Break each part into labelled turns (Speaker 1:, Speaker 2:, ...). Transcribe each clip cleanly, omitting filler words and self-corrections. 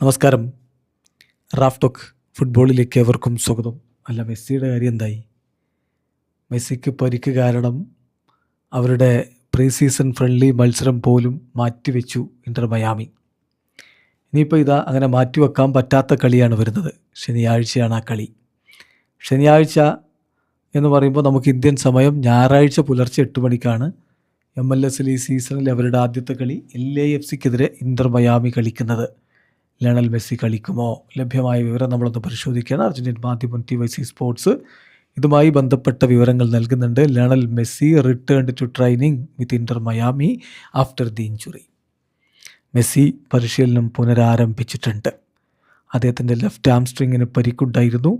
Speaker 1: നമസ്കാരം. Raf talk ഫുട്ബോളിലേക്ക് ഏവർക്കും സ്വാഗതം. അല്ല, മെസ്സിയുടെ കാര്യം എന്തായി? മെസ്സിക്ക് പരിക്ക് കാരണം അവരുടെ പ്രീ സീസൺ ഫ്രണ്ട്ലി മത്സരം പോലും മാറ്റിവെച്ചു ഇന്റർ മയാമി. ഇനിയിപ്പോൾ ഇതാ അങ്ങനെ മാറ്റിവെക്കാൻ പറ്റാത്ത കളിയാണ് വരുന്നത്. ശനിയാഴ്ചയാണ് ആ കളി. ശനിയാഴ്ച എന്ന് പറയുമ്പോൾ നമുക്ക് ഇന്ത്യൻ സമയം ഞായറാഴ്ച പുലർച്ചെ 8 മണിക്കാണ് MLS ഈ സീസണിൽ അവരുടെ ആദ്യത്തെ കളി LAFCക്കെതിരെ ഇന്റർ മയാമി കളിക്കുന്നത്. ലയണൽ മെസ്സി കളിക്കുമോ? ലഭ്യമായ വിവരം നമ്മളൊന്ന് പരിശോധിക്കുകയാണ്. അർജന്റീൻ മാധ്യമം TYC സ്പോർട്സ് ഇതുമായി ബന്ധപ്പെട്ട വിവരങ്ങൾ നൽകുന്നുണ്ട്. Lionel Messi returned to training with Inter Miami after the injury. Messi പരിശീലനം പുനരാരംഭിച്ചിട്ടുണ്ട്. അദ്ദേഹത്തിൻ്റെ ലെഫ്റ്റ് ആംസ്ട്രിങ്ങിന് പരിക്കുണ്ടായിരുന്നു.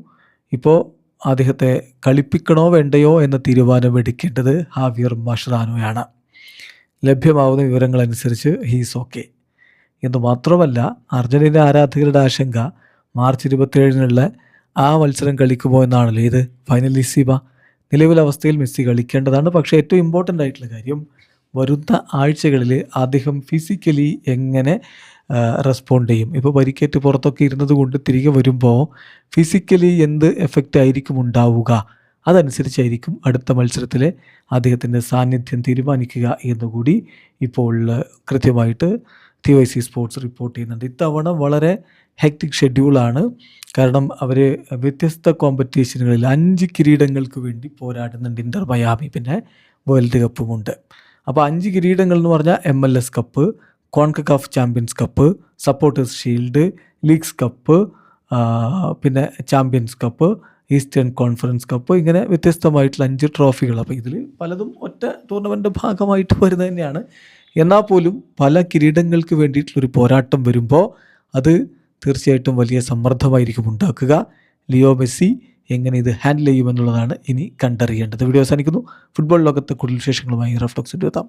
Speaker 1: ഇപ്പോൾ അദ്ദേഹത്തെ കളിപ്പിക്കണോ വേണ്ടയോ എന്ന തീരുമാനമെടുക്കേണ്ടത് ഹാവിയർ മഷ്റാനോയാണ്. ലഭ്യമാവുന്ന വിവരങ്ങളനുസരിച്ച് ഹീസ് ഓക്കെ എന്ന് മാത്രമല്ല, അർജന്റീന ആരാധകരുടെ ആശങ്ക മാർച്ച് 27 ആ മത്സരം കളിക്കുമോ എന്നാണല്ലോ. ഇത് ഫൈനലിസീമ നിലവിലെ അവസ്ഥയിൽ മെസ്സി കളിക്കേണ്ടതാണ്. പക്ഷേ ഏറ്റവും ഇമ്പോർട്ടൻ്റ് ആയിട്ടുള്ള കാര്യം വരുന്ന ആഴ്ചകളിൽ അദ്ദേഹം ഫിസിക്കലി എങ്ങനെ റെസ്പോണ്ട് ചെയ്യും. ഇപ്പോൾ പരിക്കേറ്റ് പുറത്തൊക്കെ ഇരുന്നത് കൊണ്ട് തിരികെ വരുമ്പോൾ ഫിസിക്കലി എന്ത് എഫക്റ്റ് ആയിരിക്കും ഉണ്ടാവുക, അതനുസരിച്ചായിരിക്കും അടുത്ത മത്സരത്തിലെ അദ്ദേഹത്തിൻ്റെ സാന്നിധ്യം തീരുമാനിക്കുക എന്നുകൂടി ഇപ്പോൾ കൃത്യമായിട്ട് TYC സ്പോർട്സ് റിപ്പോർട്ട് ചെയ്യുന്നുണ്ട്. ഇത്തവണ വളരെ ഹെക്റ്റിക് ഷെഡ്യൂളാണ്. കാരണം അവർ വ്യത്യസ്ത കോമ്പറ്റീഷനുകളിൽ 5 കിരീടങ്ങൾക്ക് വേണ്ടി പോരാടുന്നുണ്ട് ഇന്റർ മയാമി. പിന്നെ വേൾഡ് കപ്പുമുണ്ട്. അപ്പോൾ 5 കിരീടങ്ങൾ എന്ന് പറഞ്ഞാൽ MLS cup, Concacaf champions cup, supporters shield, leagues cup, പിന്നെ champions cup, eastern conference cup, ഇങ്ങനെ വ്യത്യസ്തമായിട്ടുള്ള 5 ട്രോഫികൾ. അപ്പോൾ ഇതിൽ പലതും ഒറ്റ ടൂർണമെൻ്റ് ഭാഗമായിട്ട് വരുന്നത് തന്നെയാണ്. എന്നാൽ പോലും പല കിരീടങ്ങൾക്ക് വേണ്ടിയിട്ടുള്ളൊരു പോരാട്ടം വരുമ്പോൾ അത് തീർച്ചയായിട്ടും വലിയ സമ്മർദ്ദമായിരിക്കും ഉണ്ടാക്കുക. ലിയോ മെസ്സി എങ്ങനെ ഇത് ഹാൻഡിൽ ചെയ്യുമെന്നുള്ളതാണ് ഇനി കണ്ടറിയേണ്ടത്. വീഡിയോ അവസാനിക്കുന്നു. ഫുട്ബോൾ ലോകത്തെ കൂടുതൽ വിശേഷങ്ങളുമായി റാഫ് ടോക്സിൽ എത്താം.